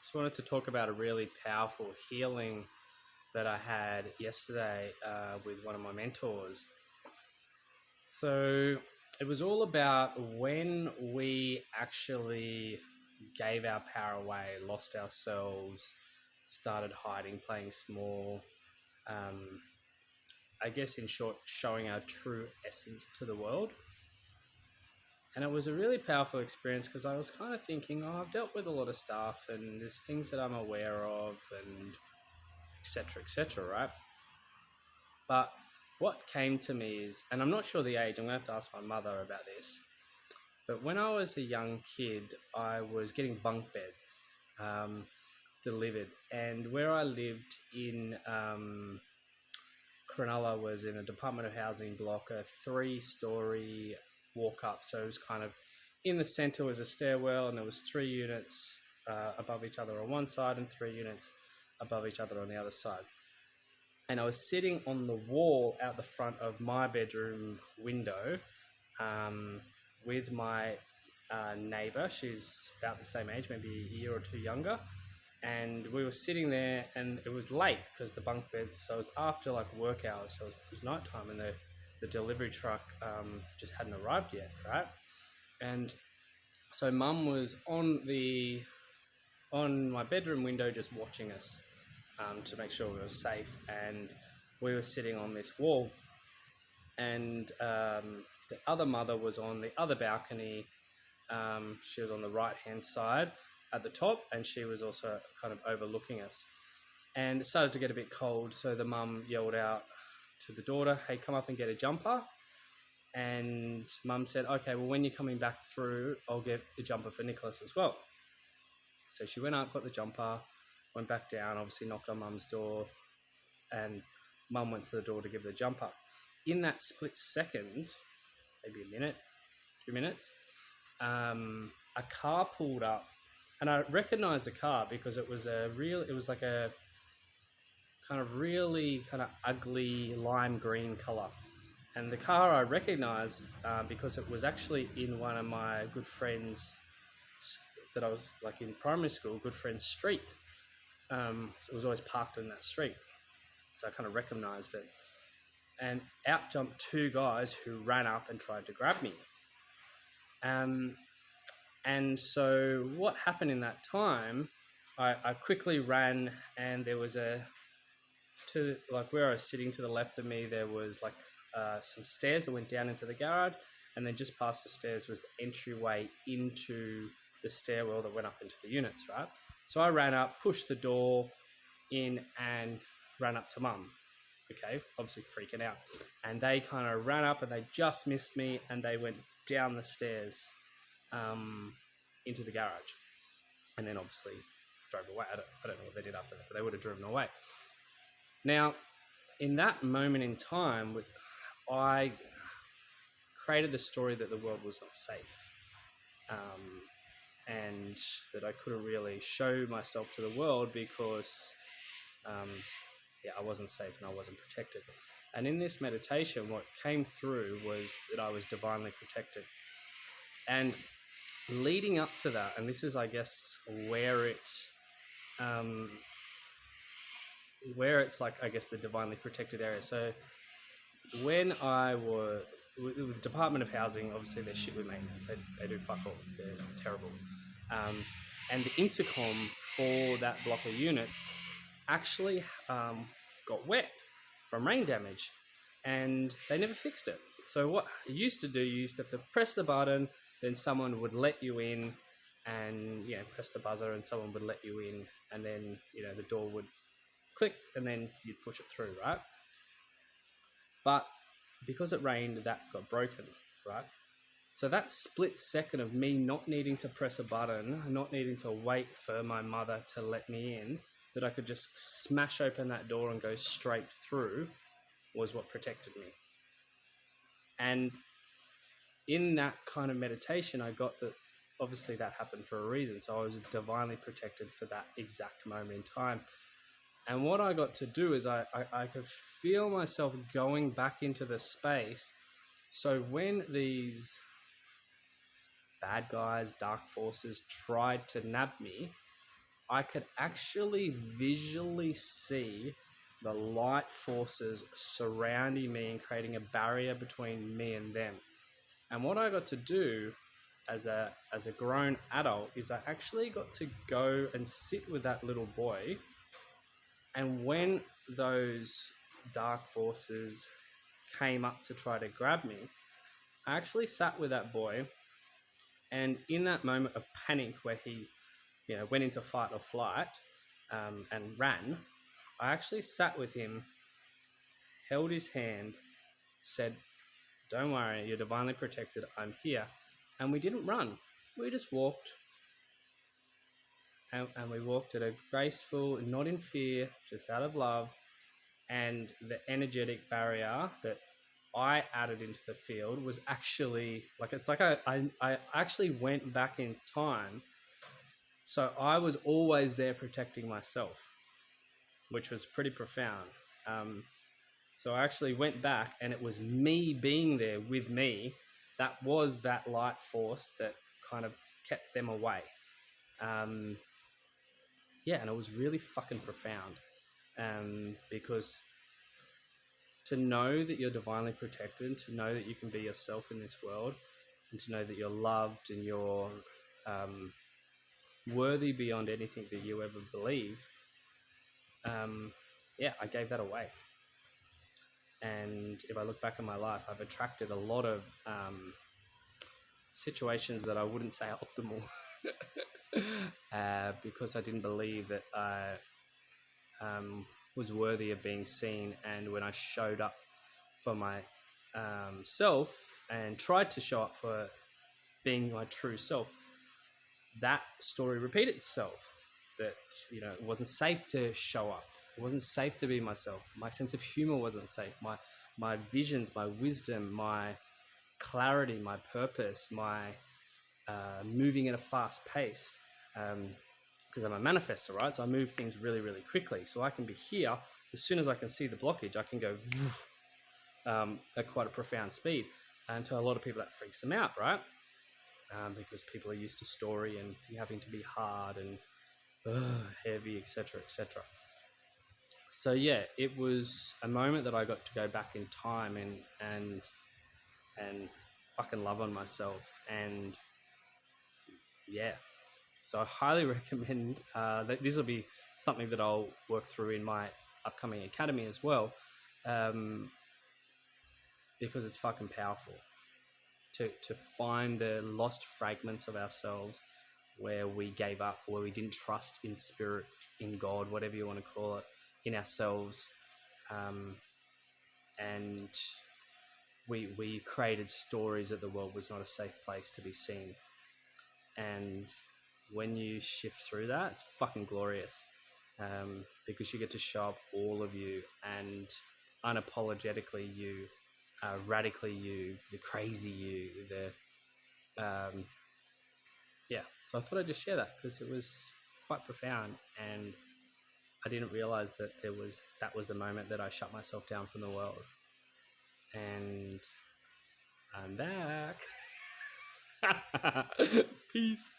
Just wanted to talk about a really powerful healing that I had yesterday with one of my mentors. So it was all about when we actually gave our power away, lost ourselves, started hiding, playing small. Um, I guess, in short, showing our true essence to the world. And it was a really powerful experience because I was kind of thinking, oh, I've dealt with a lot of stuff and there's things that I'm aware of and etc., right? But what came to me is, and I'm not sure the age, I'm going to have to ask my mother about this, but when I was a young kid, I was getting bunk beds delivered. And where I lived in Cronulla was in a Department of Housing block, a 3-story walk up. So it was kind of in the centre was a stairwell, and there was 3 units above each other on one side and 3 units above each other on the other side. And I was sitting on the wall out the front of my bedroom window with my neighbour. She's about the same age, maybe a year or two younger. And we were sitting there, and it was late because the bunk beds, so it was after like work hours, so it was nighttime, and the delivery truck just hadn't arrived yet, right? And so mum was on my bedroom window just watching us to make sure we were safe, and we were sitting on this wall, and the other mother was on the other balcony. She was on the right hand side at the top, and she was also kind of overlooking us. And it started to get a bit cold, so the mum yelled out to the daughter, hey, come up and get a jumper. And mum said, okay, well, when you're coming back through, I'll get the jumper for Nicholas as well. So she went up, got the jumper, went back down, obviously knocked on mum's door, and mum went to the door to give the jumper. In that split second, maybe a minute, 2 minutes, a car pulled up, and I recognised the car because it was like a kind of really kind of ugly lime green colour. And the car I recognised because it was actually in one of my good friends that I was like in primary school, good friend's street. It was always parked in that street. So I kind of recognised it. And out jumped 2 guys who ran up and tried to grab me. And so what happened in that time, I quickly ran, and there was where I was sitting to the left of me, there was like some stairs that went down into the garage, and then just past the stairs was the entryway into the stairwell that went up into the units, right? So I ran up, pushed the door in, and ran up to mum. Okay, obviously freaking out. And they kind of ran up, and they just missed me, and they went down the stairs into the garage, and then obviously drove away. I don't know what they did after that, but they would have driven away. Now, in that moment in time, I created the story that the world was not safe, and that I couldn't really show myself to the world because I wasn't safe and I wasn't protected. And in this meditation, what came through was that I was divinely protected. And leading up to that, and this is, I guess, where it's like, I guess, the divinely protected area. So when I was with the Department of Housing, obviously they're shit with maintenance. They do fuck all. They're terrible. And the intercom for that block of units actually got wet from rain damage, and they never fixed it. So what you used to do, you used to have to press the button, then someone would let you in, and press the buzzer and someone would let you in, and then the door would click, and then you'd push it through, right? But because it rained, that got broken, right? So that split second of me not needing to press a button, not needing to wait for my mother to let me in, that I could just smash open that door and go straight through, was what protected me. And in that kind of meditation, I got that obviously that happened for a reason. So I was divinely protected for that exact moment in time. And what I got to do is I could feel myself going back into the space. So when these bad guys, dark forces, tried to nab me, I could actually visually see the light forces surrounding me and creating a barrier between me and them. And what I got to do as a grown adult is I actually got to go and sit with that little boy. And when those dark forces came up to try to grab me, I actually sat with that boy. And in that moment of panic where he, went into fight or flight, and ran, I actually sat with him, held his hand, said, "Don't worry, you're divinely protected. I'm here." And we didn't run. We just walked. And we walked at a graceful, not in fear, just out of love. And the energetic barrier that I added into the field was actually it's like I actually went back in time. So I was always there protecting myself, which was pretty profound. So I actually went back, and it was me being there with me that was that light force that kind of kept them away. Yeah, and it was really fucking profound, because to know that you're divinely protected, to know that you can be yourself in this world, and to know that you're loved and you're worthy beyond anything that you ever believed, yeah, I gave that away. And if I look back at my life, I've attracted a lot of situations that I wouldn't say optimal because I didn't believe that I was worthy of being seen. And when I showed up for my self and tried to show up for being my true self, that story repeated itself. That it wasn't safe to show up. It wasn't safe to be myself. My sense of humor wasn't safe. My visions, my wisdom, my clarity, my purpose, my moving at a fast pace. Because I'm a manifestor, right? So I move things really, really quickly. So I can be here. As soon as I can see the blockage, I can go at quite a profound speed. And to a lot of people, that freaks them out, right? Because people are used to story and having to be hard and heavy, etc., etc. So yeah, it was a moment that I got to go back in time and fucking love on myself. And yeah, so I highly recommend that this will be something that I'll work through in my upcoming academy as well, because it's fucking powerful to find the lost fragments of ourselves where we gave up, where we didn't trust in spirit, in God, whatever you want to call it, in ourselves, and we created stories that the world was not a safe place to be seen. And when you shift through that, it's fucking glorious, because you get to show up all of you, and unapologetically you, radically you, the crazy you, yeah. So I thought I'd just share that because it was quite profound, and I didn't realize that that was the moment that I shut myself down from the world. And I'm back. Peace.